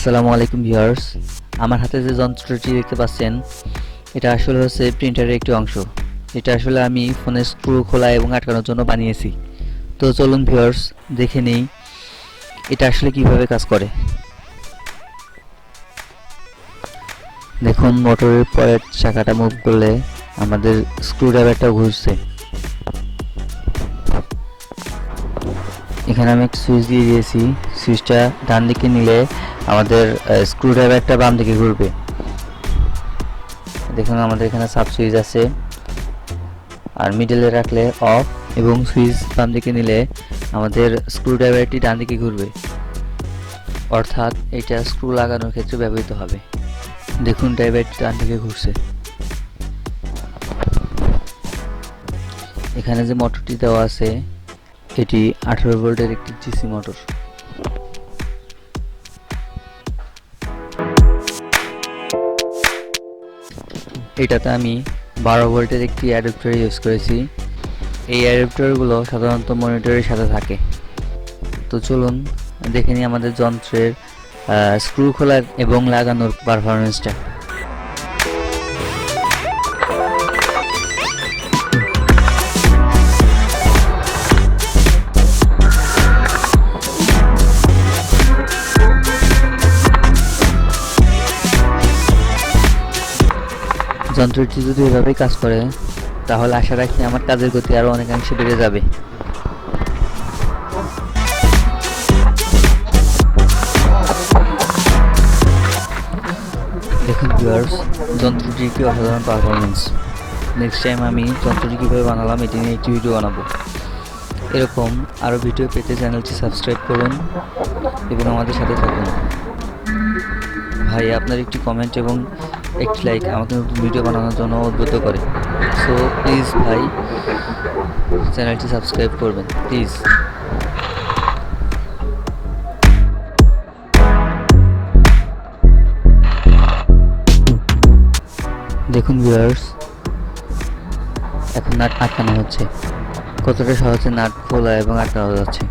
আসসালামু আলাইকুম ভিউয়ার্স, আমার হাতে যে যন্ত্রটি দেখতে পাচ্ছেন এটা আসলে হচ্ছে প্রিন্টারের একটি অংশ। এটা আসলে আমি ফোনের স্ক্রু খোলা এবং আটকানোর জন্য বানিয়েছি। তো চলুন ভিউয়ার্স দেখে নেই এটা আসলে কিভাবে কাজ করে। দেখুন, মোটরের পরের চাকাটা মুভ করলে আমাদের স্ক্রুড্রাইভারটা ঘুরছে। এখানে আমি একটা সুইচ দিয়ে দিয়েছি। সুইচটা ডান দিকে নিলে আমাদের স্ক্রুড্রাইভারটা বাম দিকে ঘুরবে। দেখুন, আমাদের এখানে সাব সুইচ আছে, আর মিডলে রাখলে অফ এবং সুইচ বাম দিকে নিলে আমাদের স্ক্রুড্রাইভারটি ডান দিকে ঘুরবে, অর্থাৎ এটা স্ক্রু লাগানোর ক্ষেত্রে ব্যবহৃত হবে। দেখুন, ড্রাইভারটি ডান দিকে ঘুরছে। এখানে যে মোটরটি দেওয়া আছে এটি 18 ভোল্টের একটি ডিসি মোটর। এটাতে আমি 12 ভোল্টের একটি অ্যাডাপ্টার ইউজ করেছি। এই অ্যাডাপ্টারগুলো সাধারণত মনিটরের সাথে থাকে। তো চলুন দেখে নিই আমাদের যন্ত্রের স্ক্রু খোলার এবং লাগানোর পারফরমেন্সটা। যন্ত্রটি যদি এভাবেই কাজ করে তাহলে আশা রাখি আমার কাজের গতি আরও অনেকাংশে বেড়ে যাবে। দেখুন ভিউয়ার্স, যন্ত্রটির কি অসাধারণ পারফরমেন্স। নেক্সট টাইম আমি যন্ত্রটি কীভাবে বানালাম এটি নিয়ে একটি ভিডিও বানাবো। এরকম আরও ভিডিও পেতে চ্যানেলটি সাবস্ক্রাইব করুন এবং আমাদের সাথে থাকুন। ভাই, আপনার একটি কমেন্ট এবং একটি লাইক আমাকে নতুন ভিডিও বানানোর জন্য উদ্বুদ্ধ করে। সো প্লিজ ভাই, চ্যানেলটি সাবস্ক্রাইব করবেন প্লিজ। দেখুন ভিউয়ার্স, এখন নাট আটকানো হচ্ছে। কতটা সহজে নাট খোলা এবং আটকানো যাচ্ছে।